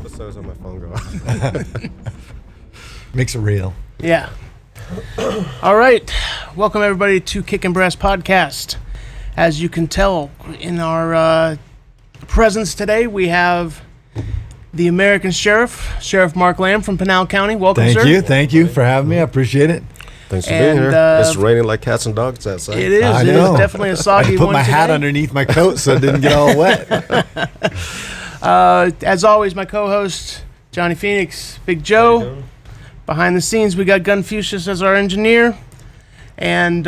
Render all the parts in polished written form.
episodes on my phone go off. Makes it real. Yeah. All right. Welcome, everybody, to Kickin podcast. As you can tell in our presence today, we have the American Sheriff, Sheriff Mark Lamb from Pinal County. Welcome, sir. Thank you for having me. I appreciate it. Thanks for being here. It's raining like cats and dogs outside. It is. I It know. is definitely a soggy I put one my hat today. underneath my coat so it didn't get all wet. As always, my co-host, Johnny Phoenix, Big Joe. Behind the scenes, we got Gunfucius as our engineer. And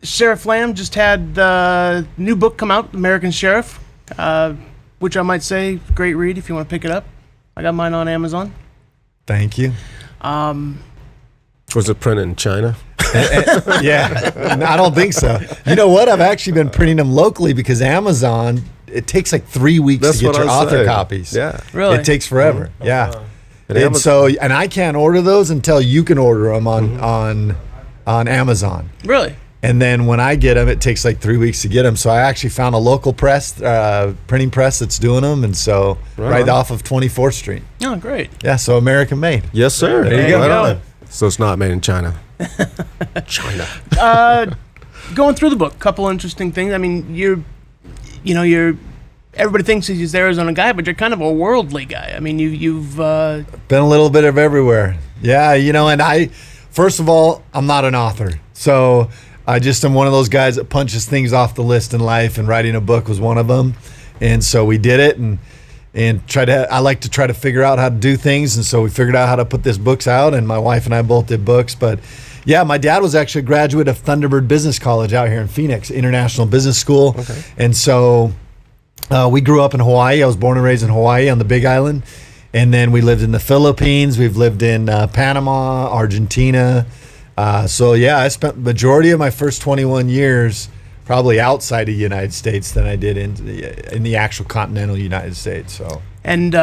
Sheriff Lamb just had the new book come out, American Sheriff, which I might say, great read if you want to pick it up. I got mine on Amazon. Thank you. Was it printed in China? Yeah, I don't think so. You know what? I've actually been printing them locally because Amazon, it takes like 3 weeks That's to get what your I was author saying. copies. Yeah. Really? It takes forever. Yeah. And And I can't order those until you can order them on Amazon. Really? And then when I get them, it takes like 3 weeks to get them. So I actually found a local press, printing press that's doing them. And so right off of 24th Street. Oh, great. Yeah, so American made. Yes, sir. There you go. Right on. So it's not made in China. China. Going through the book, couple interesting things. I mean, everybody thinks he's the Arizona guy, but you're kind of a worldly guy. I mean, you've Been a little bit of everywhere. Yeah, and first of all, I'm not an author. So I just am one of those guys that punches things off the list in life, and writing a book was one of them. And so we did it, and I like to try to figure out how to do things. And so we figured out how to put this books out, and my wife and I both did books. But yeah, my dad was actually a graduate of Thunderbird Business College out here in Phoenix, International Business School. Okay. And so we grew up in Hawaii. I was born and raised in Hawaii on the Big Island. And then we lived in the Philippines. We've lived in Panama, Argentina. So yeah, I spent the majority of my first 21 years probably outside of the United States than I did in the actual continental United States. So. and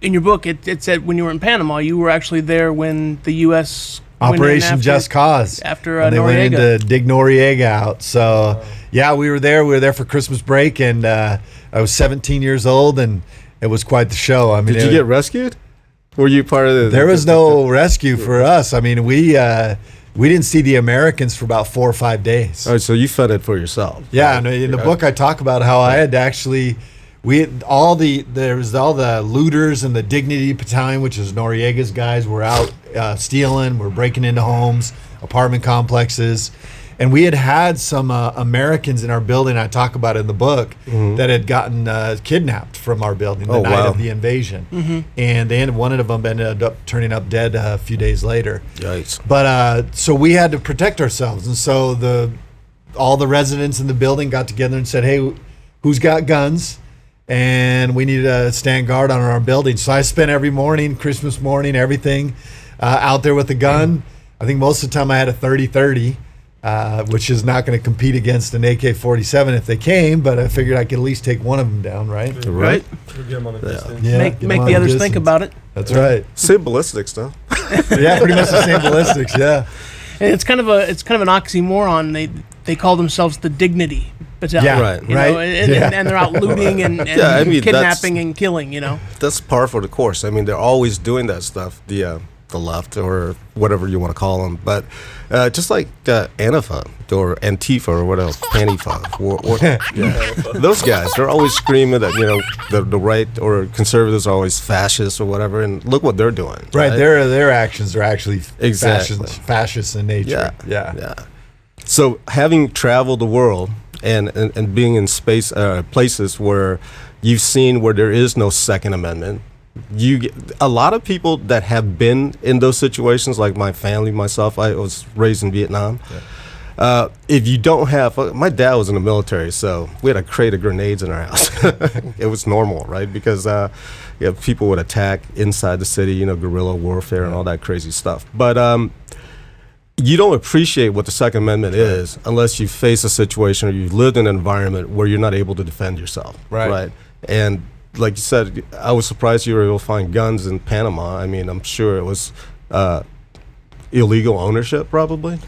in your book, it said when you were in Panama, you were actually there when the U.S. went in Operation after- Just Cause. after and they Noriega. went in to dig Noriega out. So yeah, we were there. We were there for Christmas break, and I was 17 years old, and it was quite the show. I mean, Did you get rescued? Were you part of the... There was no rescue for us. I mean, we didn't see the Americans for about 4 or 5 days. Oh, so you fed it for yourself. Yeah, and in the book I talk about how I had to actually, there was all the looters and the Dignity Battalion, which is Noriega's guys, were out stealing, were breaking into homes, apartment complexes. And we had some Americans in our building, I talk about it in the book, that had gotten kidnapped from our building the night of the invasion. And one of them ended up turning up dead a few days later. Yikes. But so we had to protect ourselves. And so all the residents in the building got together and said, hey, who's got guns? And we need to stand guard on our building. So I spent every morning, Christmas morning, everything, out there with a gun. I think most of the time I had a 30-30. Which is not going to compete against an AK-47 if they came, but I figured I could at least take one of them down, right? Right. We'll get them on a distance. Yeah, make get 'em on the others distance. think about it. That's right. Same ballistics, though. Yeah, pretty much the same ballistics. Yeah. And it's kind of an oxymoron. They call themselves the Dignity Battalion. Yeah, Right. You know, right. and they're out looting and Yeah, I mean, kidnapping and killing. You know. That's par for the course. I mean, they're always doing that stuff, the left or whatever you want to call them. But just like Antifa or Antifa or what else, Antifa, those guys, they're always screaming that, the right or conservatives are always fascists or whatever. And look what they're doing. Right. Their actions are actually Exactly. fascist in nature. Yeah. So having traveled the world and being in places where you've seen where there is no Second Amendment, a lot of people that have been in those situations, like my family, myself, I was raised in Vietnam. Yeah. If you don't have, my dad was in the military, so we had a crate of grenades in our house. It was normal, right? Because people would attack inside the city, guerrilla warfare and all that crazy stuff. But you don't appreciate what the Second Amendment is unless you face a situation or you've lived in an environment where you're not able to defend yourself. Right. And like you said, I was surprised you were able to find guns in Panama. I mean, I'm sure it was illegal ownership, probably.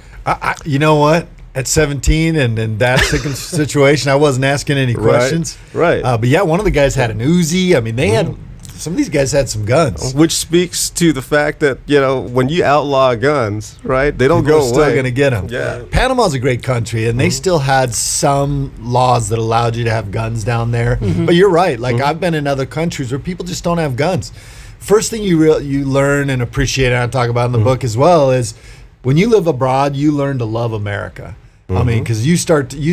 You know what? At 17 and in that situation, I wasn't asking any questions. Right. But yeah, one of the guys had an Uzi. I mean, they had some of these guys had some guns. Which speaks to the fact that, when you outlaw guns, right, they don't People go are away. still going to get them. Yeah. Panama's a great country, and they still had some laws that allowed you to have guns down there. But you're right. Like, I've been in other countries where people just don't have guns. First thing you learn and appreciate, and I talk about in the book as well, is when you live abroad, you learn to love America. I mean, because you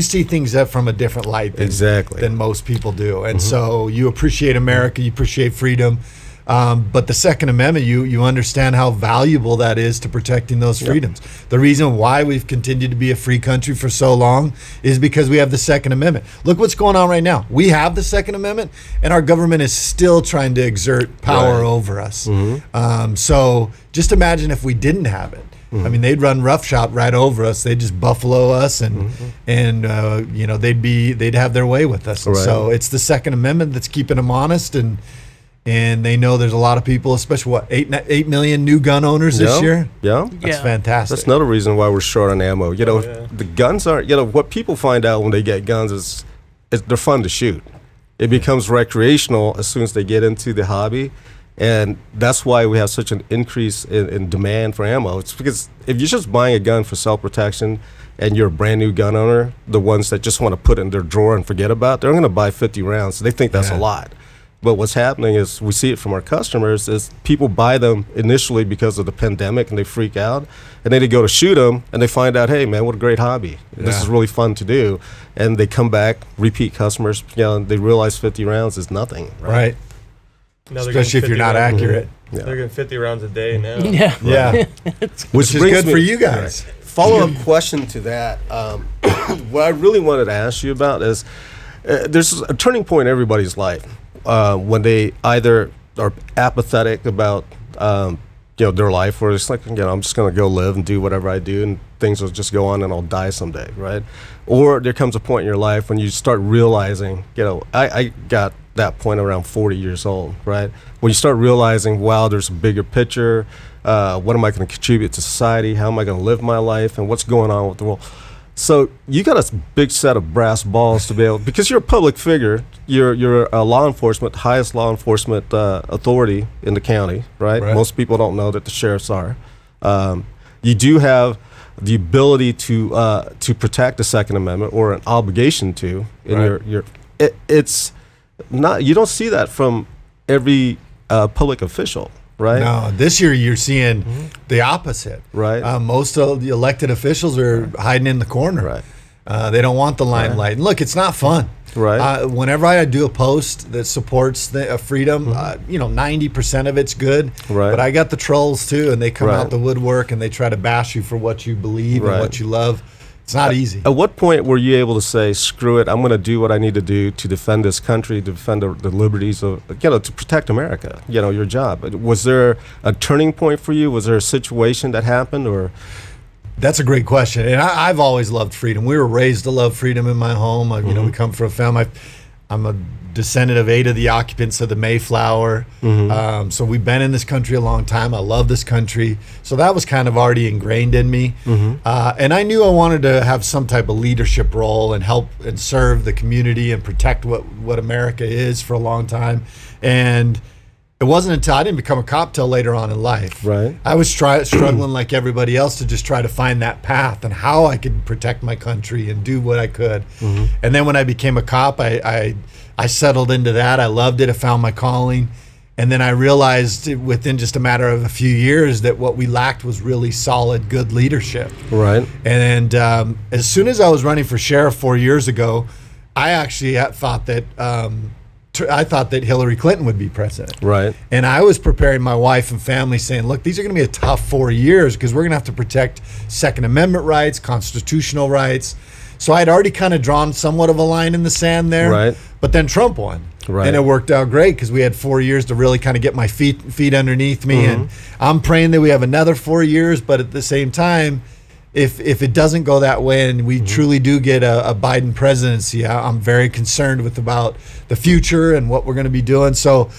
see things from a different light than most people do. And so you appreciate America, you appreciate freedom. But the Second Amendment, you understand how valuable that is to protecting those freedoms. The reason why we've continued to be a free country for so long is because we have the Second Amendment. Look what's going on right now. We have the Second Amendment, and our government is still trying to exert power over us. So just imagine if we didn't have it. I mean, they'd run roughshod right over us. They'd just buffalo us, and they'd have their way with us. And so it's the Second Amendment that's keeping them honest, and they know there's a lot of people, especially 8 million new gun owners this year. Yeah, that's fantastic. That's another reason why we're short on ammo. The guns aren't. What people find out when they get guns is they're fun to shoot. It becomes recreational as soon as they get into the hobby. And that's why we have such an increase in demand for ammo. It's because if you're just buying a gun for self-protection and you're a brand new gun owner, the ones that just want to put it in their drawer and forget about it, they're going to buy 50 rounds. They think that's a lot. But what's happening is, we see it from our customers, is people buy them initially because of the pandemic and they freak out. And then they go to shoot them and they find out, hey, man, what a great hobby. This is really fun to do. And they come back, repeat customers, and they realize 50 rounds is nothing. Right. Especially if you're not accurate. They're getting 50 rounds a day now. Yeah. Which is good for you guys. Follow-up question to that. What I really wanted to ask you about is, there's a turning point in everybody's life when they either are apathetic about their life, or it's like, I'm just going to go live and do whatever I do, and things will just go on and I'll die someday, right? Or there comes a point in your life when you start realizing, I got that point around 40 years old, right? When you start realizing, wow, there's a bigger picture. What am I going to contribute to society? How am I going to live my life? And what's going on with the world? So you got a big set of brass balls to be able, because you're a public figure, you're a law enforcement, highest law enforcement authority in the county, right? Most people don't know that the sheriffs are. You do have the ability to protect the Second Amendment, or an obligation to. It's not, you don't see that from every public official, right? No, this year you're seeing the opposite. Right. Most of the elected officials are hiding in the corner. Right. They don't want the limelight. And look, it's not fun. Right. Whenever I do a post that supports the freedom, 90% of it's good. Right. But I got the trolls too, and they come out the woodwork and they try to bash you for what you believe and what you love. It's not easy. At what point were you able to say, screw it, I'm going to do what I need to do to defend this country, to defend the liberties of, to protect America, your job? Was there a turning point for you? Was there a situation that happened, or? That's a great question. And I've always loved freedom. We were raised to love freedom in my home. We come from a family. I'm a descendant of 8 of the occupants of the Mayflower. So we've been in this country a long time. I love this country. So that was kind of already ingrained in me. And I knew I wanted to have some type of leadership role and help and serve the community and protect what America is for a long time. And it wasn't until I didn't become a cop till later on in life. Right. I was struggling like everybody else to just try to find that path and how I could protect my country and do what I could. And then when I became a cop, I settled into that. I loved it. I found my calling. And then I realized within just a matter of a few years that what we lacked was really solid, good leadership. Right. And as soon as I was running for sheriff 4 years ago, I actually thought that Hillary Clinton would be president. Right. And I was preparing my wife and family saying, look, these are going to be a tough 4 years because we're going to have to protect Second Amendment rights, constitutional rights. So I'd already kind of drawn somewhat of a line in the sand there. Right. But then Trump won. Right. And it worked out great because we had 4 years to really kind of get my feet underneath me. And I'm praying that we have another 4 years, but at the same time, if it doesn't go that way and we truly do get a Biden presidency, I'm very concerned about the future and what we're going to be doing. So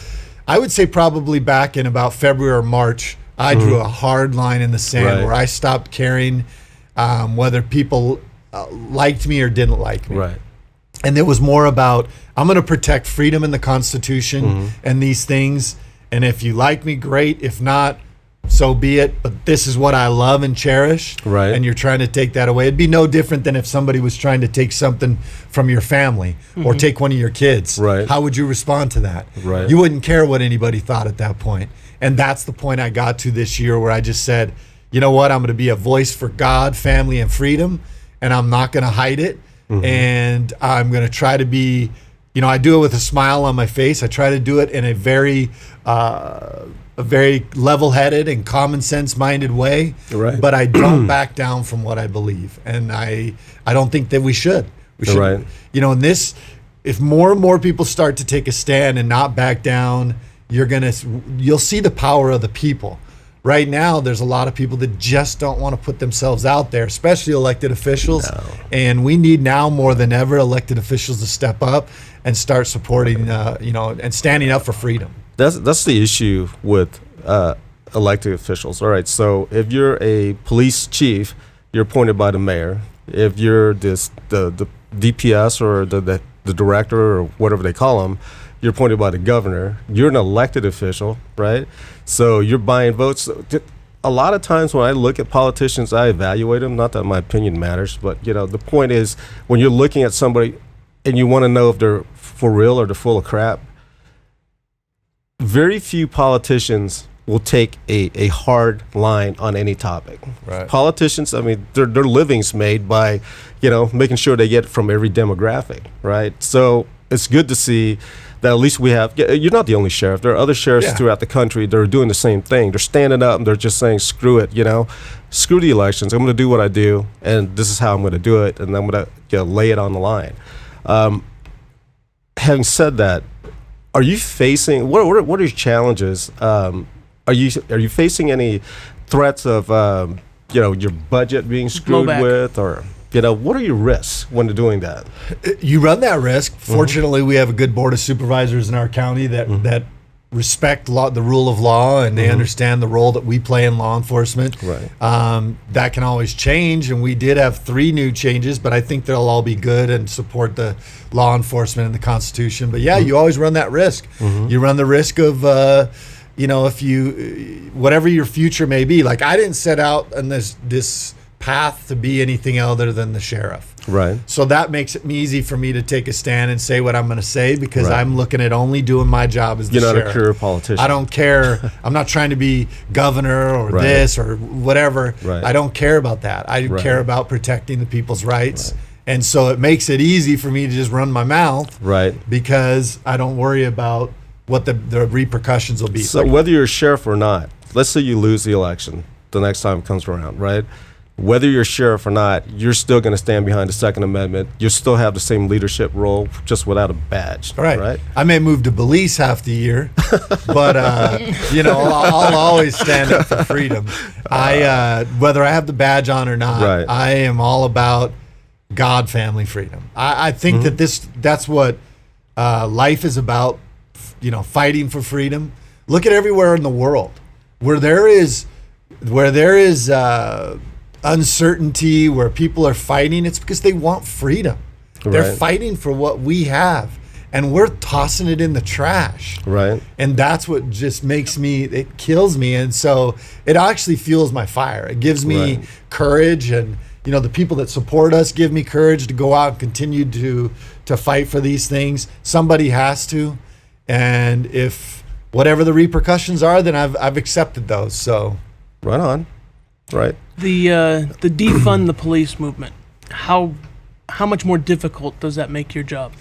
I would say probably back in about February or March, I drew a hard line in the sand where I stopped caring whether people liked me or didn't like me. Right. And it was more about, I'm going to protect freedom in the Constitution and these things. And if you like me, great. If not, so be it. But this is what I love and cherish. Right. And you're trying to take that away. It'd be no different than if somebody was trying to take something from your family or take one of your kids. Right. How would you respond to that? Right. You wouldn't care what anybody thought at that point. And that's the point I got to this year, where I just said, you know what? I'm going to be a voice for God, family, and freedom. And I'm not going to hide it. And I'm going to try to be, I do it with a smile on my face. I try to do it in a very level-headed and common sense minded way. Right. But I don't back down from what I believe. And I don't think that we should. We should, Right. In this, if more and more people start to take a stand and not back down, you'll see the power of the people. Right now, there's a lot of people that just don't want to put themselves out there, especially elected officials. No. And we need now more than ever elected officials to step up and start supporting, and standing up for freedom. That's the issue with elected officials. All right, so if you're a police chief, you're appointed by the mayor. If you're the DPS or the director or whatever they call them, you're appointed by the governor. You're an elected official, right? So you're buying votes. A lot of times when I look at politicians, I evaluate them. Not that my opinion matters, but the point is, when you're looking at somebody and you want to know if they're for real or they're full of crap, very few politicians will take a hard line on any topic. Right. Politicians, I mean, their living's made by, making sure they get from every demographic, right? So it's good to see that at least we have, you're not the only sheriff. There are other sheriffs throughout the country that are doing the same thing. They're standing up and they're just saying, screw it, screw the elections. I'm going to do what I do, and this is how I'm going to do it, and I'm going to lay it on the line. Having said that, are you facing, what are your challenges? Are you facing any threats of, your budget being screwed Blowback. with, or what are your risks when doing that? You run that risk. Fortunately, we have a good board of supervisors in our county that respect the rule of law, and they understand the role that we play in law enforcement. Right. That can always change, and we did have 3 new changes, but I think they'll all be good and support the law enforcement and the Constitution. But you always run that risk. You run the risk of if you, whatever your future may be. Like, I didn't set out on this path to be anything other than the sheriff. Right. So that makes it easy for me to take a stand and say what I'm going to say, because Right. I'm looking at only doing my job as the You're not sheriff. a career politician. I don't care. I'm not trying to be governor or Right. this or whatever. Right. I don't care about that. I Right. care about protecting the people's rights. Right. And so it makes it easy for me to just run my mouth, Right. because I don't worry about what the repercussions will be. So whether you're a sheriff or not, let's say you lose the election the next time it comes around, right? Whether you're a sheriff or not, you're still going to stand behind the Second Amendment. You still have the same leadership role, just without a badge. Right. I may move to Belize half the year, but I'll always stand up for freedom. Whether I have the badge on or not, Right. I am all about God, family, freedom. I think that that's what life is about. Fighting for freedom. Look at everywhere in the world where there is uncertainty, where people are fighting. It's because they want freedom. They're Right. fighting for what we have, and we're tossing it in the trash. Right. And that's what just it kills me. And so it actually fuels my fire. It gives me Right. courage, and the people that support us give me courage to go out and continue to fight for these things. Somebody has to, and if whatever the repercussions are, then I've accepted those. So Right on. Right. The Defund the Police movement, how much more difficult does that make your job?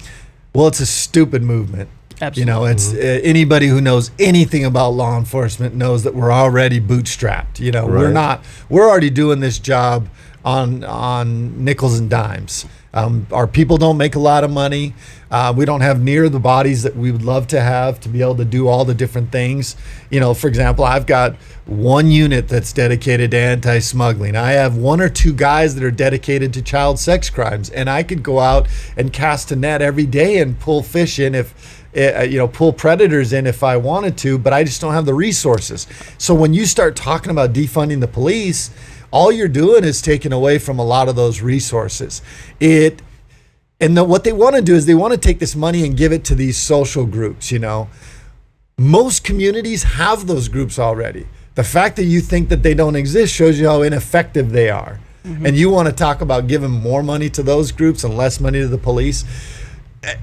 well, it's a stupid movement. Absolutely. It's anybody who knows anything about law enforcement knows that we're already bootstrapped. Right. We're already doing this job on nickels and dimes. Our people don't make a lot of money. We don't have near the bodies that we would love to have to be able to do all the different things. For example, I've got one unit that's dedicated to anti-smuggling. I have 1 or 2 guys that are dedicated to child sex crimes, and I could go out and cast a net every day and pull fish in pull predators in if I wanted to, but I just don't have the resources. So when you start talking about defunding the police, all you're doing is taking away from a lot of those resources. And what they want to do is they want to take this money and give it to these social groups, you know. Most communities have those groups already. The fact that you think that they don't exist shows you how ineffective they are. And you want to talk about giving more money to those groups and less money to the police.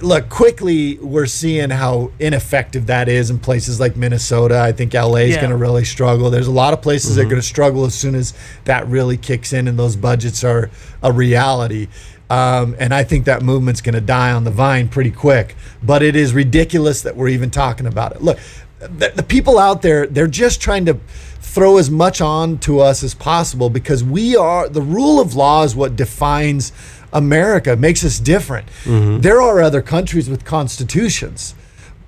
Look, quickly, we're seeing how ineffective that is in places like Minnesota. I think LA is going to really struggle. There's a lot of places that are going to struggle as soon as that really kicks in and those budgets are a reality. And I think that movement's going to die on the vine pretty quick. But it is ridiculous that we're even talking about it. Look, the people out there, they're just trying to throw as much on to us as possible because the rule of law is what defines America, makes us different. There are other countries with constitutions,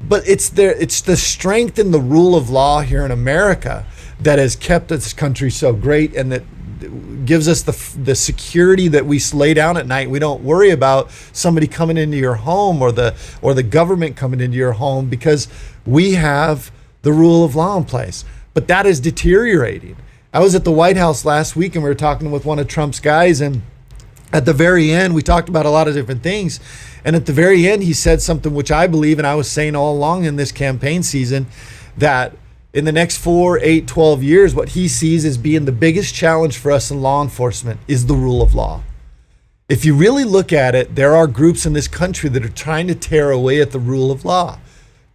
but it's the strength in the rule of law here in America that has kept this country so great, and that gives us the security that we lay down at night. We don't worry about somebody coming into your home or the government coming into your home because we have the rule of law in place. But that is deteriorating. I was at the White House last week and we were talking with one of Trump's guys, and at the very end, we talked about a lot of different things. And at the very end, he said something which I believe, and I was saying all along in this campaign season, that in the next 4, 8, 12 years, what he sees as being the biggest challenge for us in law enforcement is the rule of law. If you really look at it, there are groups in this country that are trying to tear away at the rule of law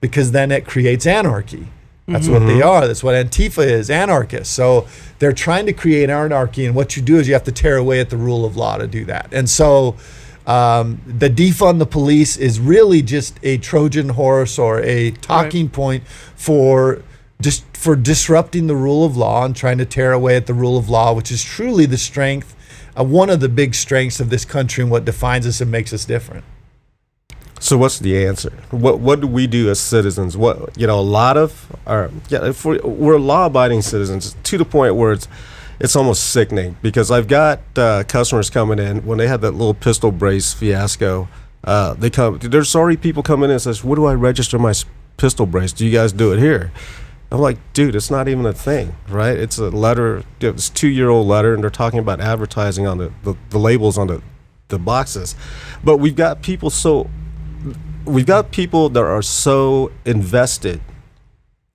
because then it creates anarchy. That's what they are. That's what Antifa is, anarchists. So they're trying to create anarchy, and what you do is you have to tear away at the rule of law to do that. And so the Defund the Police is really just a Trojan horse or a talking point for disrupting the rule of law and trying to tear away at the rule of law, which is truly the strength, one of the big strengths of this country and what defines us and makes us different. So what's the answer? What do we do as citizens? A lot of if we're law-abiding citizens to the point where it's almost sickening, because I've got customers coming in when they had that little pistol brace fiasco. There's already people coming in and says, "Where do I register my pistol brace? Do you guys do it here?" I'm like, dude, it's not even a thing, right? It's a letter, it's a 2-year-old letter, and they're talking about advertising on the labels on the boxes. But we've got people that are so invested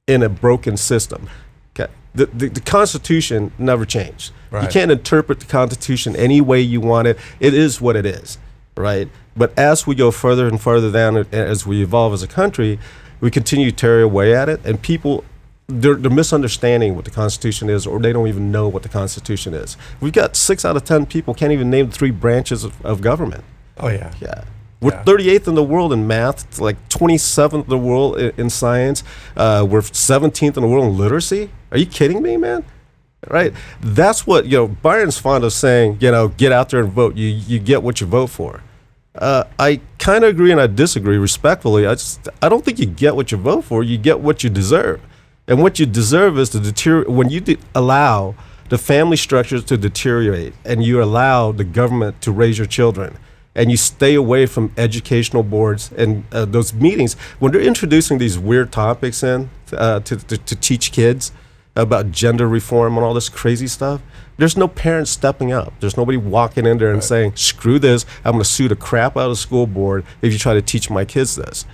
in a broken system. Okay, the Constitution never changed. Right. You can't interpret the Constitution any way you want it. It is what it is, right? But as we go further and further down, as we evolve as a country, we continue to tear away at it, and people, they're misunderstanding what the Constitution is, or they don't even know what the Constitution is. We've got 6 out of 10 people can't even name the 3 branches of government. Oh yeah. Yeah. We're 38th in the world in math, like 27th in the world in science. We're 17th in the world in literacy. Are you kidding me, man? Right? That's what, Byron's fond of saying, get out there and vote. You get what you vote for. I kind of agree and I disagree respectfully. I don't think you get what you vote for. You get what you deserve. And what you deserve is to deteriorate. When you allow the family structures to deteriorate and you allow the government to raise your children, and you stay away from educational boards and those meetings, when they're introducing these weird topics in to teach kids about gender reform and all this crazy stuff, there's no parents stepping up. There's nobody walking in there and saying, screw this, I'm going to sue the crap out of the school board if you try to teach my kids this.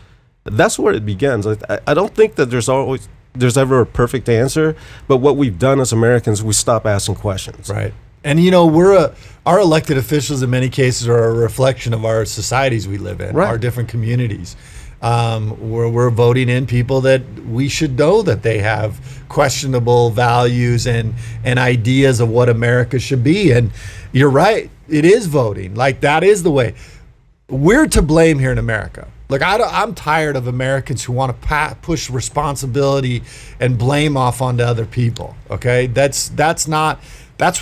That's where it begins. I don't think that there's ever a perfect answer, but what we've done as Americans, we stop asking questions. Right. And our elected officials in many cases are a reflection of our societies we live in, our different communities. We're voting in people that we should know that they have questionable values and ideas of what America should be. And you're right, it is voting. Like, that is the way. We're to blame here in America. Look, I'm tired of Americans who want to push responsibility and blame off onto other people. Okay, that's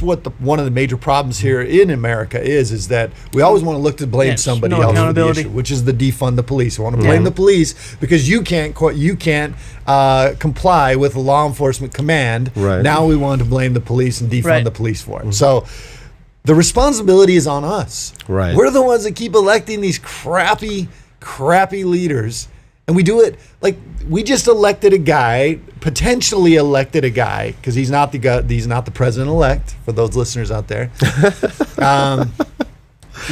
what one of the major problems here in America is that we always want to look to blame somebody else for the issue, which is the defund the police. We want to blame the police because you can't comply with a law enforcement command. Right. Now we want to blame the police and defund the police for it. So the responsibility is on us. Right. We're the ones that keep electing these crappy leaders. And we do it like we just potentially elected a guy, because he's not the president-elect, for those listeners out there.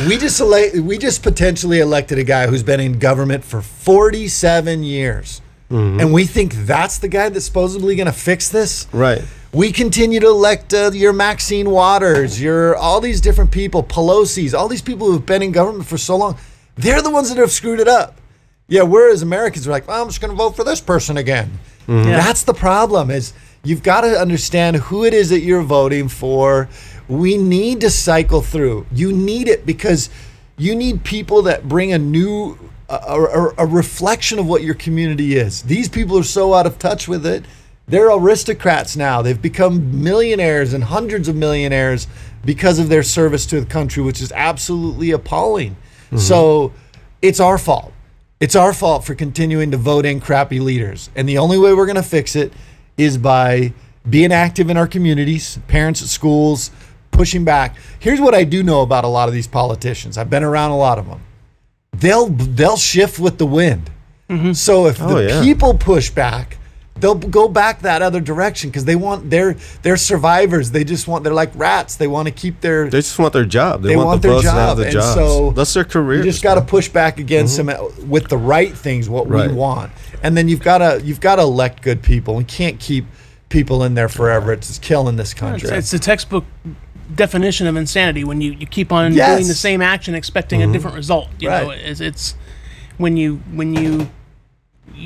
we just potentially elected a guy who's been in government for 47 years. And we think that's the guy that's supposedly going to fix this? Right. We continue to elect your Maxine Waters, your all these different people, Pelosi's, all these people who've been in government for so long. They're the ones that have screwed it up. Yeah, we're as Americans, we're like, well, I'm just going to vote for this person again. Yeah. That's the problem, is you've got to understand who it is that you're voting for. We need to cycle through. You need it because you need people that bring a new, a reflection of what your community is. These people are so out of touch with it. They're aristocrats now. They've become millionaires and hundreds of millionaires because of their service to the country, which is absolutely appalling. So it's our fault. It's our fault for continuing to vote in crappy leaders. And the only way we're going to fix it is by being active in our communities, parents at schools, pushing back. Here's what I do know about a lot of these politicians. I've been around a lot of them. They'll shift with the wind. So if the people push back, they'll go back that other direction because they want they're survivors. They're like rats. They want to keep their. They just want their job. They want the their boss to job. have the And jobs. so That's their career. You just got to push back against them with the right things, what we want, and then you've got to elect good people. We can't keep people in there forever. It's just killing this country. It's the textbook definition of insanity when you keep on doing the same action expecting a different result. You know, it's when you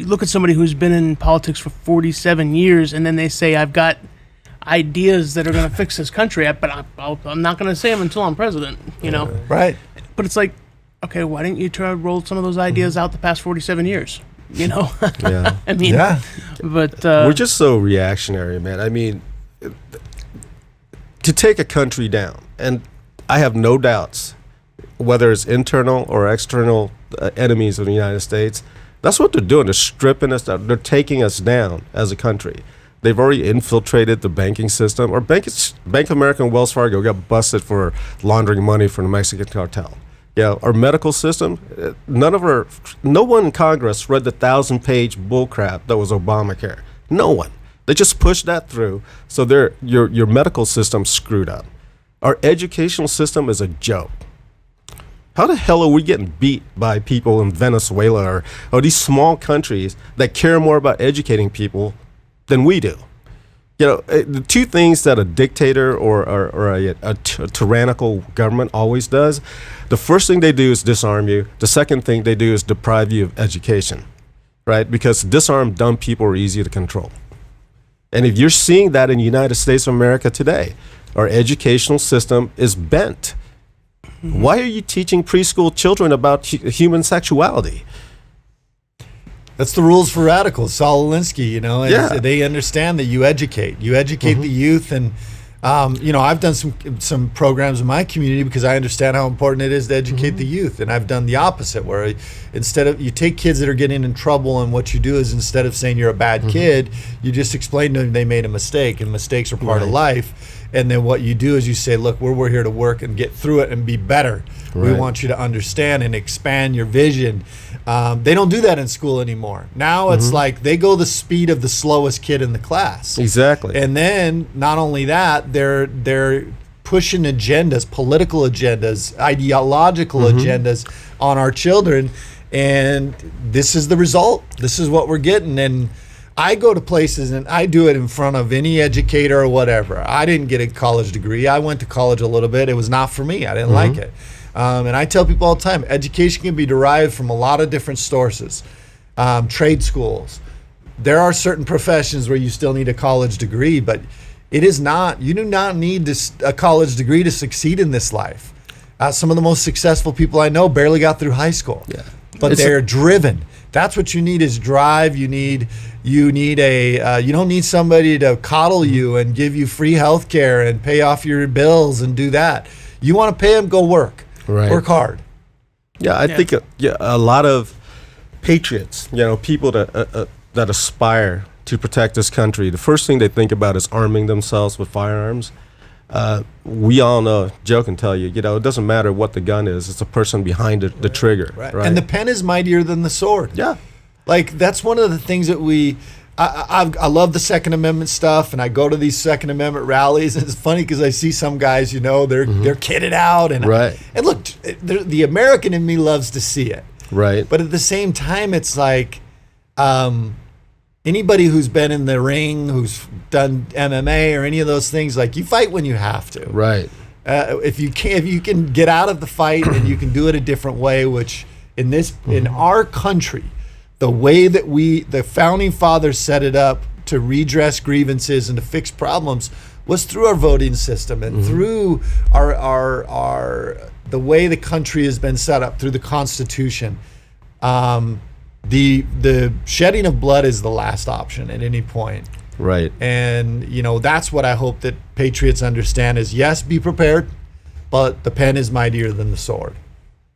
look at somebody who's been in politics for 47 years and then they say, I've got ideas that are going to fix this country, but I'm not going to say them until I'm president, you know? Right. But it's like, okay, why didn't you try to roll some of those ideas out the past 47 years? You know? Yeah. I mean, but we're just so reactionary, man. I mean, to take a country down, and I have no doubts, whether it's internal or external enemies of the United States, that's what they're doing. They're stripping us down. They're taking us down as a country. They've already infiltrated the banking system. Or Bank of America and Wells Fargo got busted for laundering money from the Mexican cartel. Yeah, our medical system, no one in Congress read the 1,000-page bullcrap that was Obamacare. No one. They just pushed that through. So your medical system's screwed up. Our educational system is a joke. How the hell are we getting beat by people in Venezuela or these small countries that care more about educating people than we do? You know, the two things that a dictator or a tyrannical government always does, the first thing they do is disarm you. The second thing they do is deprive you of education, right? Because disarmed, dumb people are easy to control. And if you're seeing that in the United States of America today, our educational system is bent. Why are you teaching preschool children about human sexuality? That's the rules for radicals. Saul Alinsky, you know, and they understand that you educate the youth. And, you know, I've done some programs in my community because I understand how important it is to educate the youth. And I've done the opposite, where instead of, you take kids that are getting in trouble, and what you do is, instead of saying you're a bad kid, you just explain to them they made a mistake, and mistakes are part of life. And then what you do is you say, look, we're here to work and get through it and be better. We want you to understand and expand your vision. They don't do that in school anymore. Now it's like they go the speed of the slowest kid in the class. Exactly. And then not only that, they're pushing agendas, political agendas, ideological agendas on our children. And this is the result. This is what we're getting. And I go to places and I do it in front of any educator or whatever. I didn't get a college degree. I went to college a little bit. It was not for me. I didn't like it. And I tell people all the time, education can be derived from a lot of different sources. Trade schools. There are certain professions where you still need a college degree, but it is not. You do not need a college degree to succeed in this life. Some of the most successful people I know barely got through high school. Yeah. But they're driven. That's what you need, is drive. You need you don't need somebody to coddle you and give you free health care and pay off your bills and do that. You want to pay them, go work. Right. Work hard. Yeah, I think a lot of patriots, you know, people that aspire to protect this country, the first thing they think about is arming themselves with firearms. We all know, Joe can tell you, you know, it doesn't matter what the gun is. It's the person behind the trigger. Right. And the pen is mightier than the sword. Yeah. Like, that's one of the things that I love the Second Amendment stuff, and I go to these Second Amendment rallies. And it's funny because I see some guys, they're kitted out, and and look, the American in me loves to see it, right? But at the same time, it's like anybody who's been in the ring, who's done MMA or any of those things, like you fight when you have to, right? If you can get out of the fight and you can do it a different way, which in our country, the way that the founding fathers set it up to redress grievances and to fix problems was through our voting system and through our the way the country has been set up through the Constitution. The shedding of blood is the last option at any point. Right. And, that's what I hope that patriots understand is, yes, be prepared, but the pen is mightier than the sword.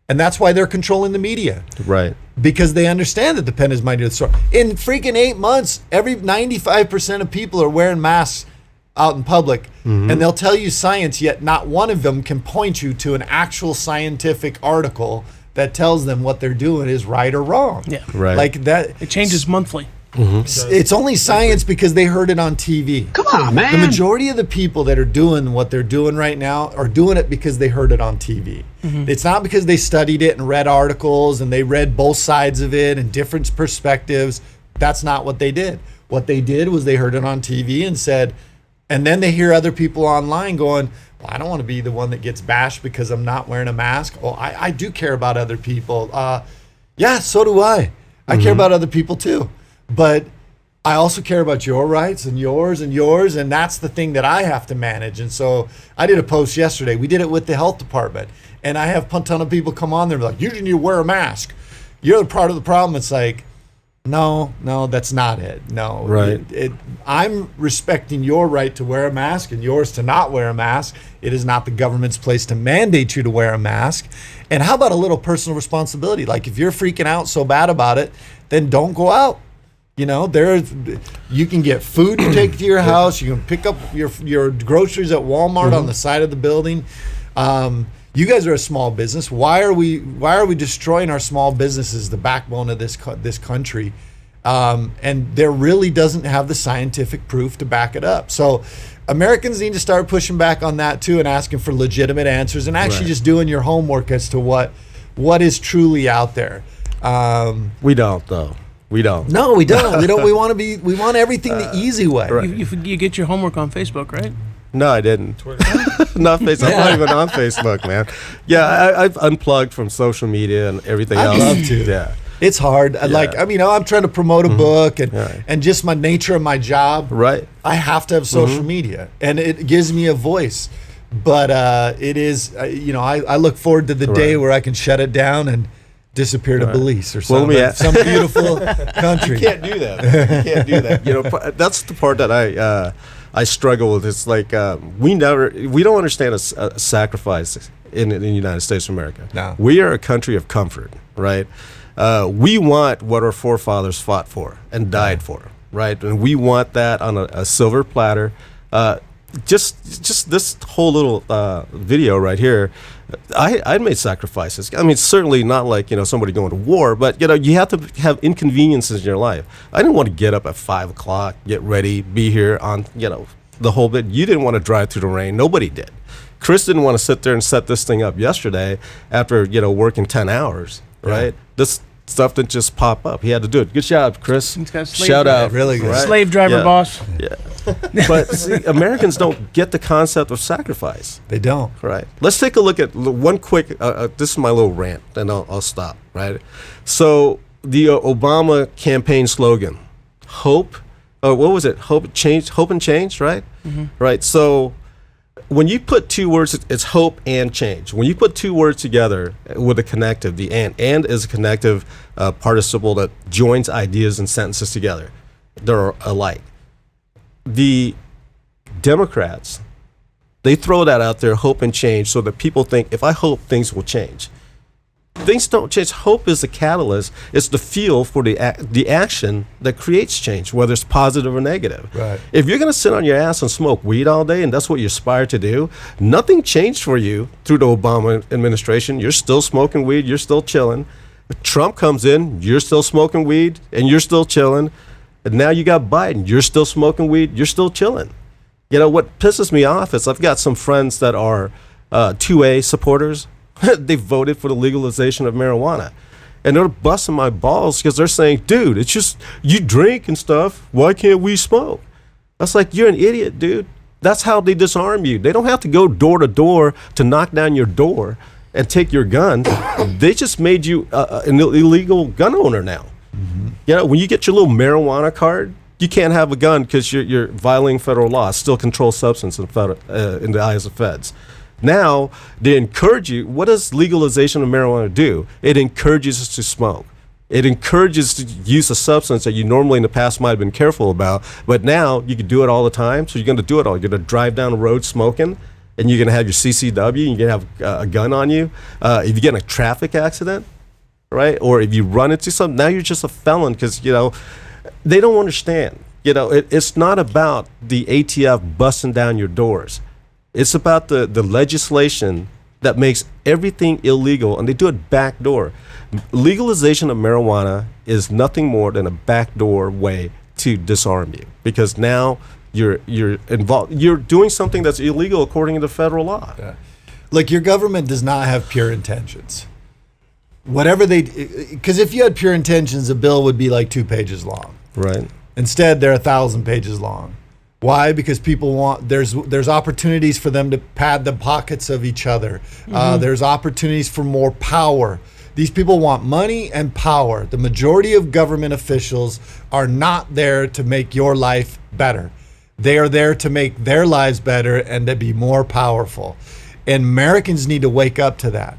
And that's why they're controlling the media. Right. Because they understand that the pen is mightier than the sword. In freaking 8 months, 95% of people are wearing masks out in public. And they'll tell you science, yet not one of them can point you to an actual scientific article that tells them what they're doing is right or wrong. Yeah. Right. Like that. It changes monthly. It's only science because they heard it on TV. Come on, man. The majority of the people that are doing what they're doing right now are doing it because they heard it on TV. It's not because they studied it and read articles and they read both sides of it and different perspectives. That's not what they did. What they did was they heard it on TV and said, and then they hear other people online going, well, I don't want to be the one that gets bashed because I'm not wearing a mask. Oh, I do care about other people. Yeah, so do I. I care about other people too. But I also care about your rights and yours, and that's the thing that I have to manage. And so I did a post yesterday. We did it with the health department, and I have a ton of people come on there and be like, you need to wear a mask. You're part of the problem. It's like, no, that's not it. No, right. I'm respecting your right to wear a mask and yours to not wear a mask. It is not the government's place to mandate you to wear a mask. And how about a little personal responsibility? Like if you're freaking out so bad about it, then don't go out. You can get food to take to your house. You can pick up your groceries at Walmart on the side of the building. You guys are a small business. Why are we destroying our small businesses, the backbone of this country? And there really doesn't have the scientific proof to back it up. So Americans need to start pushing back on that too and asking for legitimate answers and actually just doing your homework as to what is truly out there. We don't though. We don't. No, we don't. We want everything the easy way. Right. You get your homework on Facebook, right? No, I didn't. Not Facebook. I'm not even on Facebook, man. Yeah, I've unplugged from social media and everything else. I'd love to. Yeah. It's hard. Yeah. I'm trying to promote a book and just my nature of my job. Right. I have to have social media, and it gives me a voice. But it is, I look forward to the day where I can shut it down and disappear to Belize or some beautiful country. You can't do that. That's the part that I struggle with. It's like we don't understand a sacrifice in the United States of America. No. We are a country of comfort, right? We want what our forefathers fought for and died for, right? And we want that on a silver platter. Just this whole little video right here, I made sacrifices. I mean, certainly not like somebody going to war, but you have to have inconveniences in your life. I didn't want to get up at 5 o'clock, get ready, be here on the whole bit. You didn't want to drive through the rain. Nobody did. Chris didn't want to sit there and set this thing up yesterday after working 10 hours. Right? This stuff didn't just pop up. He had to do it. Good job, Chris. He's got a slave Shout driver. out. Really good. Right? Slave driver Yeah. boss. Yeah. But see, Americans don't get the concept of sacrifice. They don't. Right. Let's take a look at one quick. This is my little rant, and I'll stop. Right. So the Obama campaign slogan, hope. What was it? Hope and change. Right. Right. So when you put two words, it's hope and change. When you put two words together with a connective, the and is a connective participle that joins ideas and sentences together. They're alike. The Democrats, they throw that out there, hope and change, so that people think, if I hope, things will change. Things don't change. Hope is the catalyst. It's the fuel for the action that creates change, whether it's positive or negative. Right. If you're going to sit on your ass and smoke weed all day, and that's what you aspire to do, nothing changed for you through the Obama administration. You're still smoking weed. You're still chilling. Trump comes in. You're still smoking weed, and you're still chilling. And now you got Biden. You're still smoking weed. You're still chilling. You know, what pisses me off is I've got some friends that are 2A supporters. They voted for the legalization of marijuana. And they're busting my balls because they're saying, dude, it's just, you drink and stuff. Why can't we smoke? That's like, you're an idiot, dude. That's how they disarm you. They don't have to go door to door to knock down your door and take your gun. They just made you an illegal gun owner now. Mm-hmm. You know, when you get your little marijuana card, you can't have a gun because you're violating federal law. It's still controlled substance in the eyes of feds. Now, they encourage you. What does legalization of marijuana do? It encourages us to smoke. It encourages to use a substance that you normally in the past might have been careful about, but now you can do it all the time. So you're going to do it all. You're going to drive down the road smoking, and you're going to have your CCW, and you're going to have a gun on you. If you get in a traffic accident, right, or if you run into something, now you're just a felon because, you know, they don't understand. You know, it's not about the ATF busting down your doors. It's about the legislation that makes everything illegal, and they do it backdoor. Legalization of marijuana is nothing more than a backdoor way to disarm you, because now you're involved. You're doing something that's illegal according to federal law. Yeah. Look, your government does not have pure intentions. Whatever because if you had pure intentions, a bill would be like 2 pages long. Right. Instead, they're 1,000 pages long. Why? Because people want, there's opportunities for them to pad the pockets of each other. Mm-hmm. There's opportunities for more power. These people want money and power. The majority of government officials are not there to make your life better. They are there to make their lives better and to be more powerful. And Americans need to wake up to that.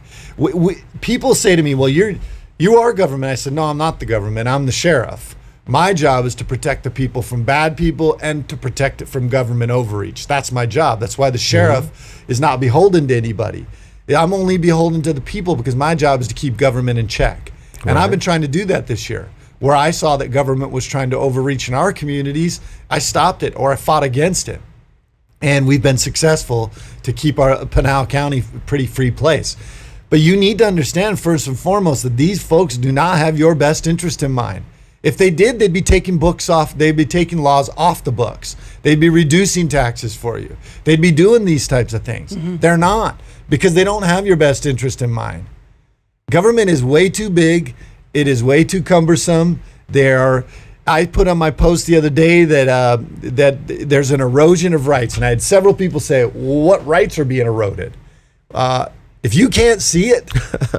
People say to me, well, you are government. I said, no, I'm not the government. I'm the sheriff. My job is to protect the people from bad people and to protect it from government overreach. That's my job. That's why the sheriff is not beholden to anybody. I'm only beholden to the people because my job is to keep government in check. And I've been trying to do that this year. Where I saw that government was trying to overreach in our communities, I stopped it or I fought against it. And we've been successful to keep our Pinal County a pretty free place. But you need to understand first and foremost that these folks do not have your best interest in mind. If they did, they'd be taking they'd be taking laws off the books. They'd be reducing taxes for you. They'd be doing these types of things. Mm-hmm. They're not, because they don't have your best interest in mind. Government is way too big. It is way too cumbersome. I put on my post the other day that there's an erosion of rights, and I had several people say, what rights are being eroded? If you can't see it,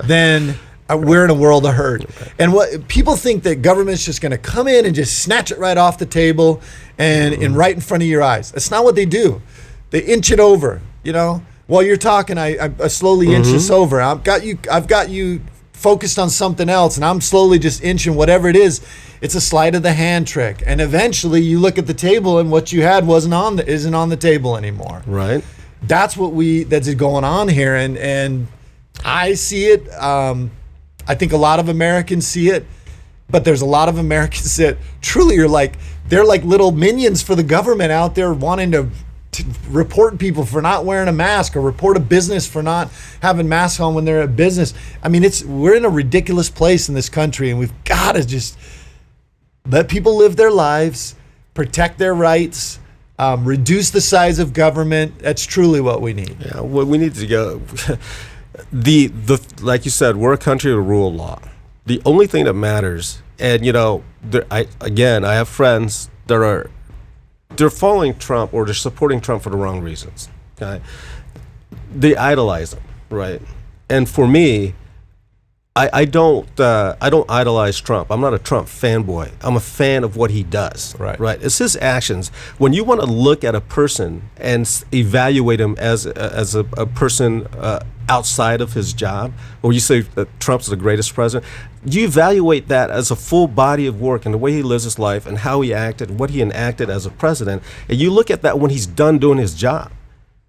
then we're in a world of hurt. And what people think that government's just going to come in and just snatch it right off the table and right in front of your eyes. That's not what they do. They inch it over. You know, while you're talking, I slowly inch this over. I've got you focused on something else, and I'm slowly just inching whatever it is. It's a sleight of the hand trick, and eventually you look at the table, and what you had isn't on the table anymore. Right. That's that's going on here, and I see it. I think a lot of Americans see it, but there's a lot of Americans that truly are they're like little minions for the government out there wanting to report people for not wearing a mask or report a business for not having masks on when they're at business. I mean, we're in a ridiculous place in this country, and we've got to just let people live their lives, protect their rights, reduce the size of government. That's truly what we need. Yeah, what we need to go. Like you said, we're a country of the rule of law. The only thing that matters, and you know, I have friends that they're following Trump or they're supporting Trump for the wrong reasons. Okay, they idolize him, right? And for me, I don't idolize Trump. I'm not a Trump fanboy. I'm a fan of what he does. Right. It's his actions. When you want to look at a person and evaluate him as a person outside of his job, or you say that Trump's the greatest president, you evaluate that as a full body of work and the way he lives his life and how he acted, what he enacted as a president, and you look at that when he's done doing his job.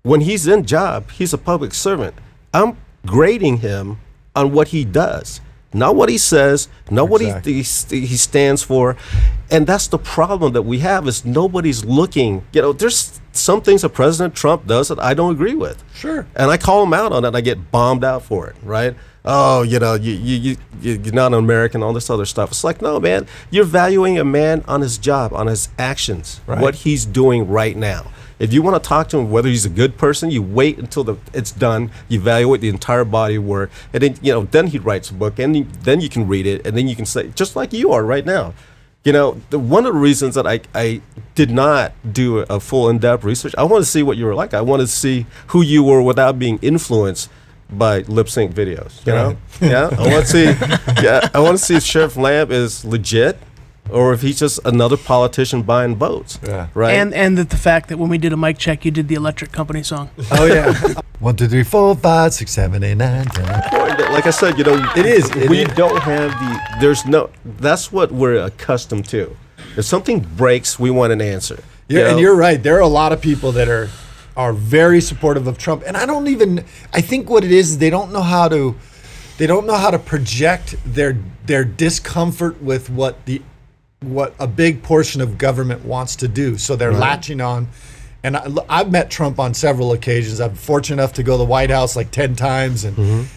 When he's in job, he's a public servant. I'm grading him on what he does, not what he says, not what he stands for. And that's the problem that we have, is nobody's looking. You know, there's some things that President Trump does that I don't agree with. Sure. And I call him out on it, and I get bombed out for it, right? oh, you're not an American, all this other stuff. It's like, no, man, you're valuing a man on his job, on his actions, Right. what he's doing right now. If you want to talk to him, whether he's a good person, you wait until it's done. You evaluate the entire body of work, and then then he writes a book, and then you can read it, and then you can say, just like you are right now. One of the reasons that I did not do a full in-depth research, I want to see what you were like. I want to see who you were without being influenced by lip sync videos. You know, yeah. I want to see, I want to see if Sheriff Lamb is legit, or if he's just another politician buying votes. Yeah. Right. And that the fact that when we did a mic check, you did the Electric Company song. Oh yeah. 1, 2, 3, 4, 5, 6, 7, 8, 9, 10. Like I said, It is. We don't have that's what we're accustomed to. If something breaks, we want an answer. Yeah, and you're right. There are a lot of people that are very supportive of Trump, and I think what it is they don't know how to project their discomfort with what a big portion of government wants to do. So they're latching on. And I've met Trump on several occasions. I'm fortunate enough to go to the White House like 10 times. And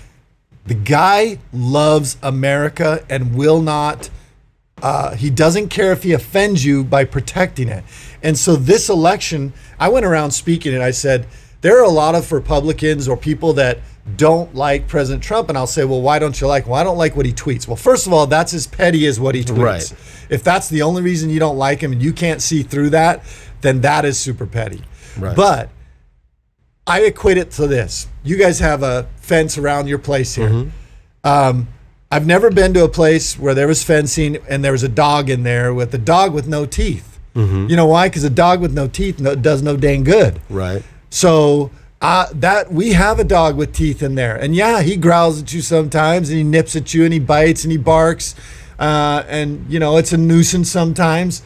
the guy loves America and will not, he doesn't care if he offends you by protecting it. And so this election, I went around speaking and I said, there are a lot of Republicans or people that don't like President Trump. And I'll say, well, why don't you like him? Well, I don't like what he tweets. Well, first of all, that's as petty as what he tweets. Right. If that's the only reason you don't like him and you can't see through that, then that is super petty. Right. But I equate it to this. You guys have a fence around your place here. I've never been to a place where there was fencing and there was a dog in there with a dog with no teeth. You know why? Because a dog with no teeth does no dang good. Right. So that we have a dog with teeth in there, and yeah, he growls at you sometimes, and he nips at you, and he bites, and he barks, and it's a nuisance sometimes.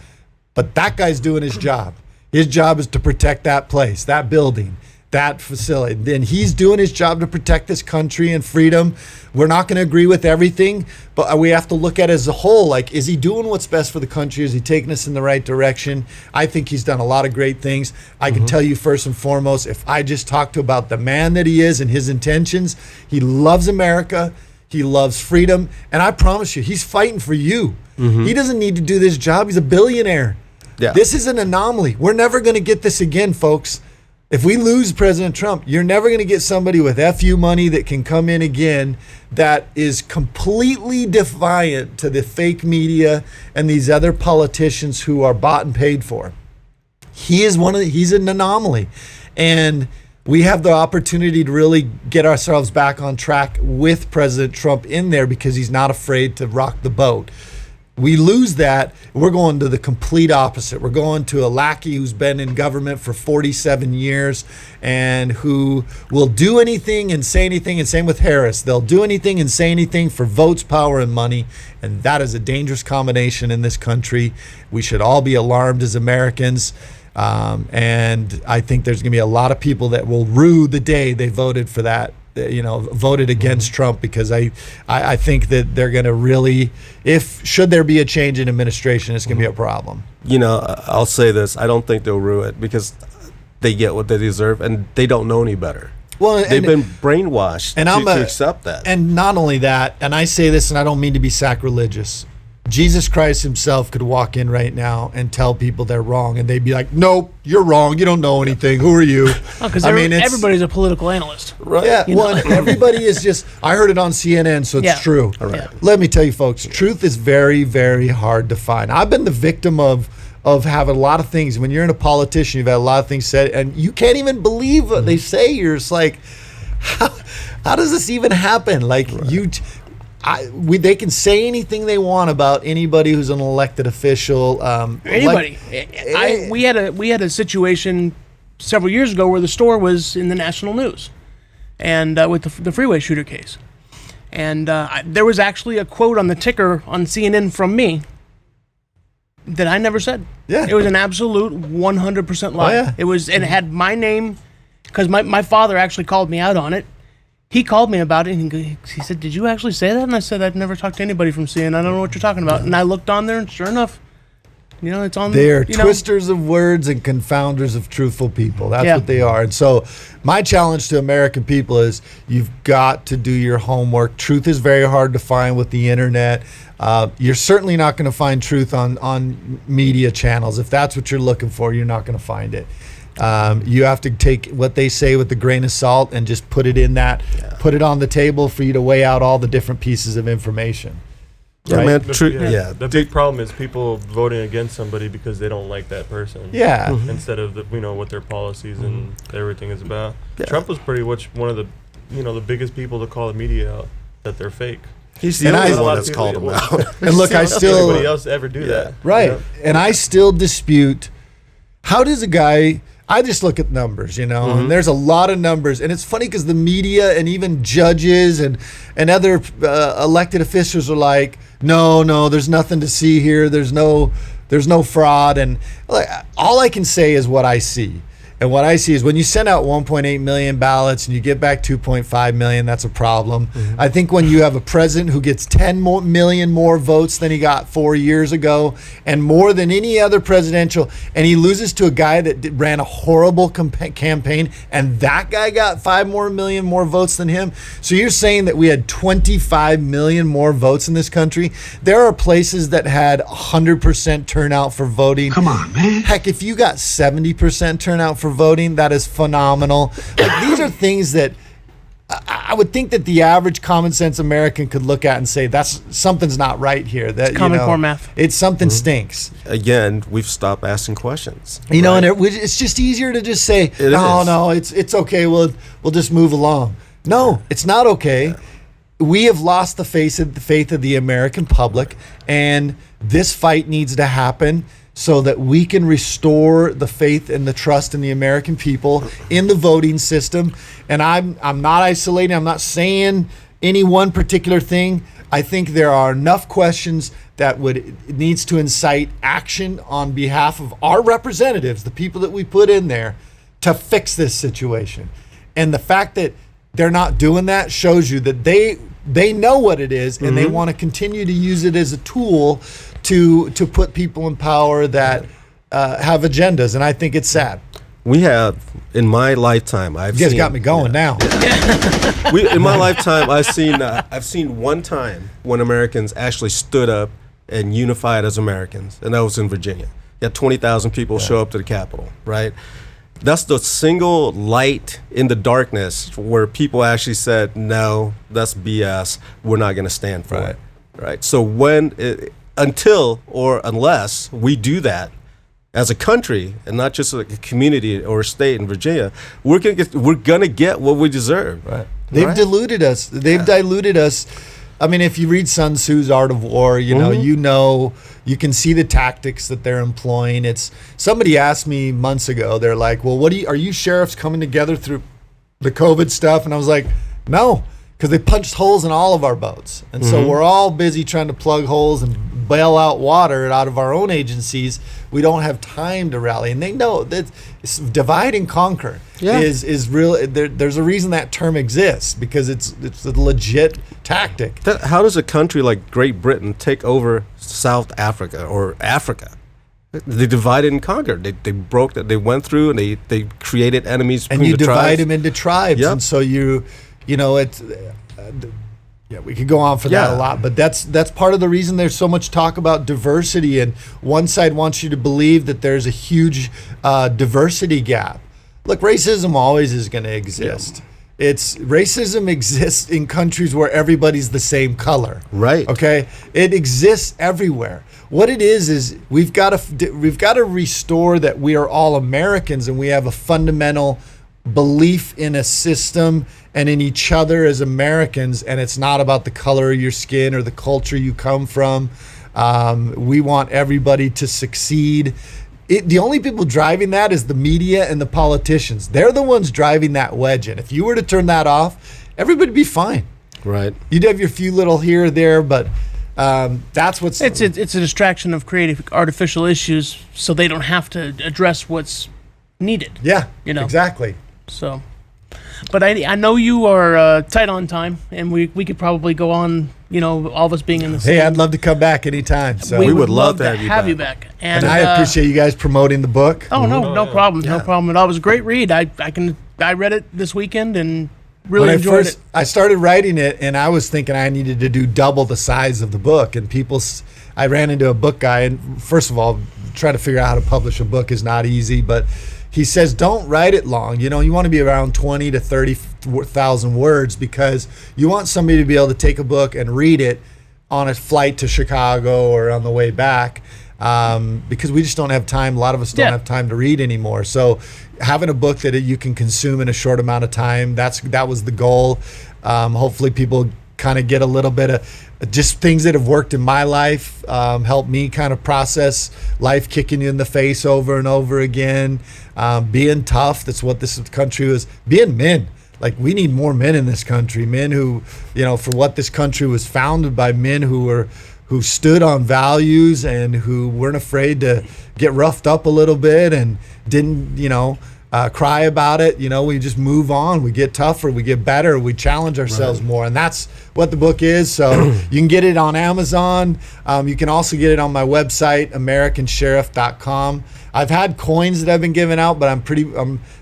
But that guy's doing his job. His job is to protect that place, that building, that facility. Then he's doing his job to protect this country and freedom. We're not going to agree with everything, but we have to look at it as a whole. Like, is he doing what's best for the country? Is he taking us in the right direction? I think he's done a lot of great things. I can tell you first and foremost, if I just talk about the man that he is and his intentions, he loves America. He loves freedom. And I promise you, he's fighting for you. He doesn't need to do this job. He's a billionaire. Yeah. This is an anomaly. We're never going to get this again, folks. If we lose President Trump, you're never going to get somebody with FU money that can come in again that is completely defiant to the fake media and these other politicians who are bought and paid for. He's an anomaly. And we have the opportunity to really get ourselves back on track with President Trump in there because he's not afraid to rock the boat. We lose that, we're going to the complete opposite. We're going to a lackey who's been in government for 47 years and who will do anything and say anything, and same with Harris. They'll do anything and say anything for votes, power, and money, and that is a dangerous combination in this country. We should all be alarmed as Americans, and I think there's going to be a lot of people that will rue the day they voted for that. Voted against Trump, because I think that they're going to really, should there be a change in administration, it's going to be a problem. I'll say this. I don't think they'll rue it because they get what they deserve and they don't know any better. Well, they've been brainwashed to accept that. And not only that, and I say this and I don't mean to be sacrilegious, Jesus Christ himself could walk in right now and tell people they're wrong, and they'd be like, nope, you're wrong. You don't know anything. Who are you? Because everybody's a political analyst. Right. Yeah, well, everybody is just, I heard it on CNN, so it's true. All right. Let me tell you, folks, truth is very, very hard to find. I've been the victim of having a lot of things. When you're in a politician, you've had a lot of things said, and you can't even believe what they say. You're just like, how does this even happen? Like, they can say anything they want about anybody who's an elected official. Anybody. We had a situation several years ago where the store was in the national news, and with the freeway shooter case, and there was actually a quote on the ticker on CNN from me that I never said. Yeah, it was an absolute 100% lie. Oh, yeah. It had my name, because my father actually called me out on it. He called me about it, and he said, did you actually say that? And I said, I've never talked to anybody from CNN. I don't know what you're talking about. And I looked on there, and sure enough, It's on. They are twisters of words and confounders of truthful people. That's what they are. And so my challenge to American people is you've got to do your homework. Truth is very hard to find with the internet. You're certainly not going to find truth on media channels. If that's what you're looking for, you're not going to find it. You have to take what they say with a grain of salt and just put it put it on the table for you to weigh out all the different pieces of information. Yeah, right? man. The big problem is people voting against somebody because they don't like that person. Yeah. Instead of what their policies and everything is about. Yeah. Trump was pretty much one of the the biggest people to call the media out that they're fake. He's the only one that's called him out. And look, I still anybody else ever do that. Right. And I still dispute, how does a guy, I just look at numbers, and there's a lot of numbers. And it's funny because the media and even judges and other elected officials are like, no, there's nothing to see here. There's no fraud. And all I can say is what I see. And what I see is when you send out 1.8 million ballots and you get back 2.5 million, that's a problem. I think when you have a president who gets 10 million more votes than he got 4 years ago and more than any other presidential, and he loses to a guy that ran a horrible campaign, and that guy got 5 million more votes than him. So you're saying that we had 25 million more votes in this country? There are places that had 100% turnout for voting. Come on, man. Heck, if you got 70% turnout for voting, that is phenomenal. These are things that I would think that the average common sense American could look at and say, that's something's not right here. That Common Core math. It's something stinks. Again, we've stopped asking questions. And it's just easier to just say, it's okay. We'll just move along. No, it's not okay. We have lost the faith of the American public, and this fight needs to happen so that we can restore the faith and the trust in the American people in the voting system. And I'm not isolating. I'm not saying any one particular thing. I think there are enough questions that needs to incite action on behalf of our representatives, the people that we put in there, to fix this situation. And the fact that they're not doing that shows you that they know what it is, and they want to continue to use it as a tool to put people in power that have agendas, and I think it's sad. We have, in my lifetime, You guys got me going now. In my lifetime, I've seen one time when Americans actually stood up and unified as Americans, and that was in Virginia. You had 20,000 people show up to the Capitol, right? That's the single light in the darkness where people actually said, no, that's BS. We're not going to stand for it, right? So unless we do that as a country and not just like a community or a state in Virginia, we're gonna get what we deserve. Right? They've diluted us. They've diluted us. I mean, if you read Sun Tzu's Art of War, you can see the tactics that they're employing. Somebody asked me months ago. They're like, "Well, are you sheriffs coming together through the COVID stuff?" And I was like, "No." Because they punched holes in all of our boats. And so we're all busy trying to plug holes and bail out water out of our own agencies. We don't have time to rally. And they know that divide and conquer is real. There's a reason that term exists, because it's a legit tactic. How does a country like Great Britain take over South Africa or Africa? They divided and conquered. They broke that. They went through and they created enemies between the tribes. And you divide them into tribes. Yep. And so we could go on for that a lot, but that's part of the reason there's so much talk about diversity, and one side wants you to believe that there's a huge diversity gap. Look, racism always is going to exist. Racism exists in countries where everybody's the same color. Right. Okay. It exists everywhere. What it is we've got to restore that we are all Americans, and we have a fundamental belief in a system and in each other as Americans, and it's not about the color of your skin or the culture you come from. We want everybody to succeed. The only people driving that is the media and the politicians. They're the ones driving that wedge in. If you were to turn that off, everybody'd be fine. Right. You'd have your few little here or there, but that's what's... It's a distraction of creating artificial issues so they don't have to address what's needed. Yeah, exactly. So, but I know you are tight on time, and we could probably go on all of us being in the Hey, same. I'd love to come back anytime. So We would love to have you back. and I appreciate you guys promoting the book. Oh no problem, no Yeah. problem at all. It was a great read. I read it this weekend and really enjoyed it. I started writing it, and I was thinking I needed to do double the size of the book. And I ran into a book guy, and first of all, try to figure out how to publish a book is not easy, but he says don't write it long. You want to be around 20 to 30,000 words, because you want somebody to be able to take a book and read it on a flight to Chicago or on the way back, because we just don't have time. A lot of us don't have time to read anymore. So having a book that you can consume in a short amount of time, that was the goal. Hopefully people kind of get a little bit of just things that have worked in my life, help me kind of process life kicking you in the face over and over again, being tough. That's what this country was. Being men. Like, we need more men in this country, men who, for what this country was founded by, men who stood on values and who weren't afraid to get roughed up a little bit and didn't, cry about it. We just move on. We get tougher. We get better. We challenge ourselves more. And that's what the book is. So you can get it on Amazon. You can also get it on my website, AmericanSheriff.com. I've had coins that I've been giving out, but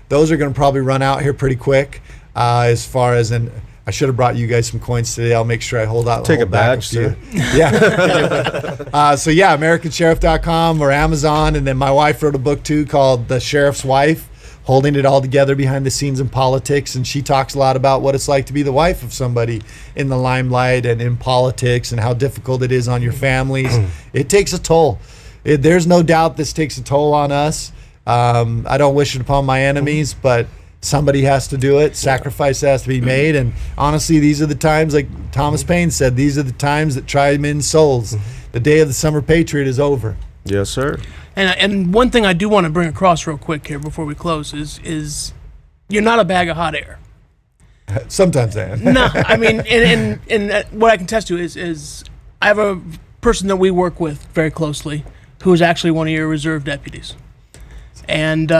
those are going to probably run out here pretty quick. As far as, and I should have brought you guys some coins today. I'll make sure I hold Take a back badge, few. sir. Yeah. So yeah, AmericanSheriff.com or Amazon. And then my wife wrote a book too called The Sheriff's Wife, holding it all together behind the scenes in politics. And she talks a lot about what it's like to be the wife of somebody in the limelight and in politics, and how difficult it is on your families. It takes a toll. There's no doubt this takes a toll on us. I don't wish it upon my enemies, but somebody has to do it. Sacrifice has to be made. And honestly, these are the times, like Thomas Paine said, these are the times that try men's souls. The day of the summer patriot is over. Yes, sir. And one thing I do want to bring across real quick here before we close is you're not a bag of hot air. Sometimes I am. No, I mean, and what I can test to is I have a person that we work with very closely who is actually one of your reserve deputies. And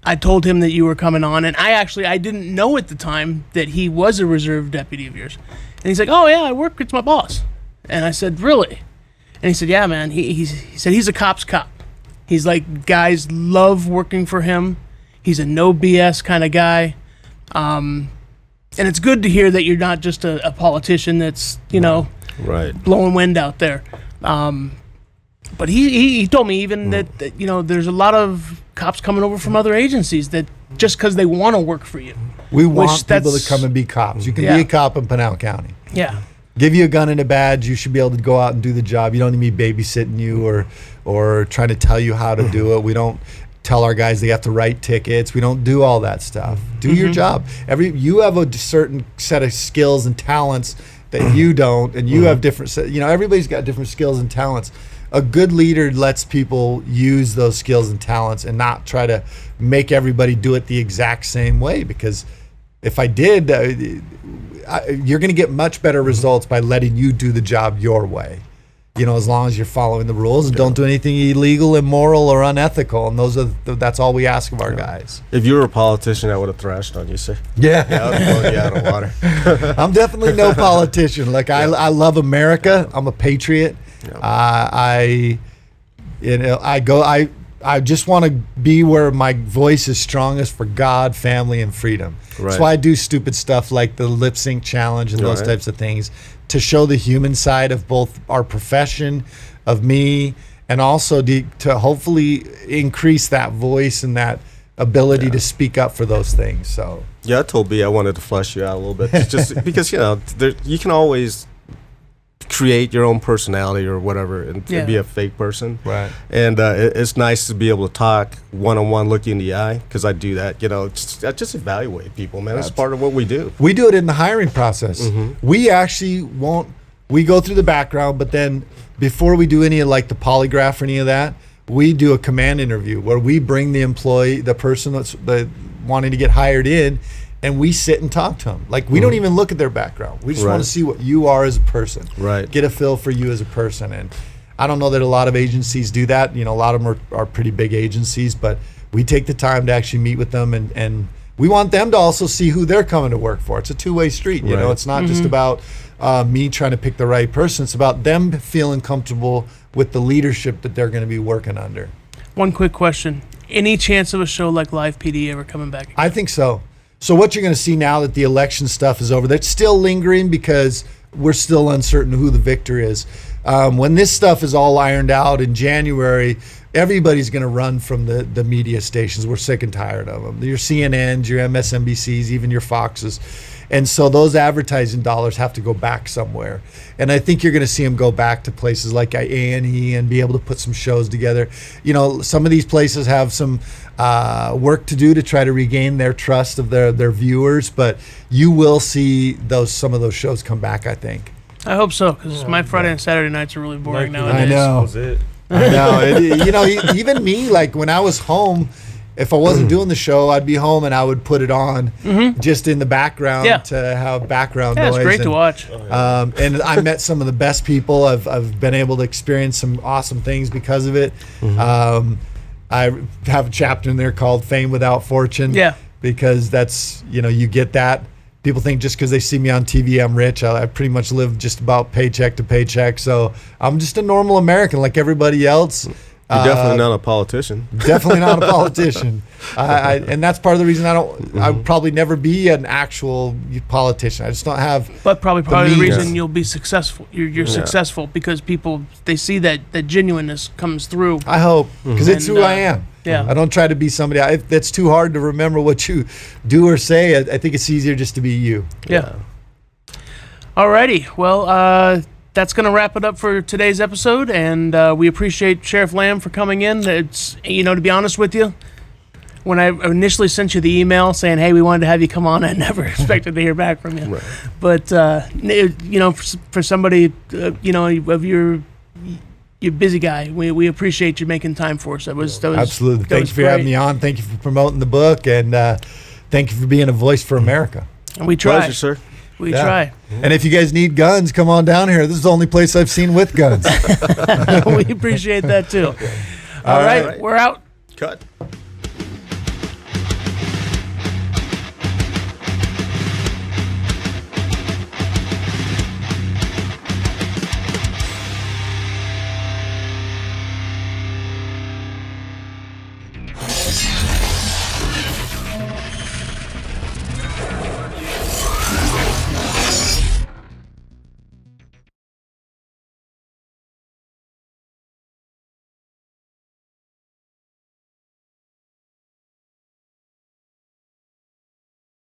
I told him that you were coming on, and I didn't know at the time that he was a reserve deputy of yours. And he's like, oh yeah, it's my boss. And I said, really? And he said, yeah, man. He said he's a cop's cop. He's like, guys love working for him. He's a no BS kind of guy. And it's good to hear that you're not just a politician that's, Right. blowing wind out there. But he told me even that there's a lot of cops coming over from other agencies that just because they want to work for you. We want people to come and be cops. You can be a cop in Pinal County. Yeah. Give you a gun and a badge, you should be able to go out and do the job. You don't need me babysitting you or trying to tell you how to do it. We don't tell our guys they have to write tickets. We don't do all that stuff. Do your job. You have a certain set of skills and talents that you don't, and you have different. Everybody's got different skills and talents. A good leader lets people use those skills and talents and not try to make everybody do it the exact same way, because if I did, you're going to get much better results by letting you do the job your way. As long as you're following the rules and don't do anything illegal, immoral, or unethical. And that's all we ask of our guys. If you were a politician, I would have thrashed on you, sir. Yeah. I would have blown you out of water. I'm definitely no politician. Like, I love America. I'm a patriot. I just want to be where my voice is strongest for God, family, and freedom. Right. That's why I do stupid stuff like the lip sync challenge and those types of things, to show the human side of both our profession, of me, and also to hopefully increase that voice and that ability to speak up for those things. So yeah, I told B I wanted to flush you out a little bit, just because you can always create your own personality or whatever and be a fake person, right? And it's nice to be able to talk one-on-one, look you in the eye, because I do that. Just evaluate people, man. That's part of what we do. We do it in the hiring process. We actually we go through the background, but then before we do any of like the polygraph or any of that, we do a command interview where we bring the employee, the person that's wanting to get hired in, and we sit and talk to them. Like, we don't even look at their background. We just want to see what you are as a person. Right. Get a feel for you as a person. And I don't know that a lot of agencies do that. A lot of them are pretty big agencies, but we take the time to actually meet with them and we want them to also see who they're coming to work for. It's a two-way street. You know, Right. it's not just about me trying to pick the right person. It's about them feeling comfortable with the leadership that they're going to be working under. One quick question. Any chance of a show like Live PD ever coming back again? I think so. So what you're going to see now that the election stuff is over, that's still lingering because we're still uncertain who the victor is. When this stuff is all ironed out in January, everybody's going to run from the media stations. We're sick and tired of them. Your CNNs, your MSNBCs, even your Foxes. And so those advertising dollars have to go back somewhere. And I think you're going to see them go back to places like A&E and be able to put some shows together. You know, some of these places have some work to do to try to regain their trust of their viewers, but you will see some of those shows come back, I think. I hope so, because my Friday and Saturday nights are really boring nowadays. I know. Was it? I know. You know, even me, like when I was home, if I wasn't doing the show, I'd be home and I would put it on just in the background to have background noise. It's great to watch. And I met some of the best people. I've been able to experience some awesome things because of it. I have a chapter in there called Fame Without Fortune. Yeah. Because that's, you know, you get that. People think just because they see me on TV, I'm rich. I pretty much live just about paycheck to paycheck. So I'm just a normal American like everybody else. You're definitely not a politician. Definitely not a politician. And that's part of the reason I would probably never be an actual politician. I just don't have. But probably the means. reason you'll be successful. You're successful because people, they see that genuineness comes through. I hope, because it's And, who I am. yeah. I don't try to be somebody. It's too hard to remember what you do or say. I think it's easier just to be you. Yeah. Alrighty. Well, that's going to wrap it up for today's episode, and we appreciate Sheriff Lamb for coming in. It's, you know, to be honest with you, when I initially sent you the email saying, hey, we wanted to have you come on, I never expected to hear back from you. Right. But, you know, for somebody, you know, of you're busy guy, we appreciate you making time for us. That was Absolutely. that Thank was you for having great. me on. Thank you for promoting the book, and thank you for being a voice for America. And we try. Pleasure, sir. We Yeah. try. And if you guys need guns, come on down here. This is the only place I've seen with guns. We appreciate that too. All right, we're out. Cut.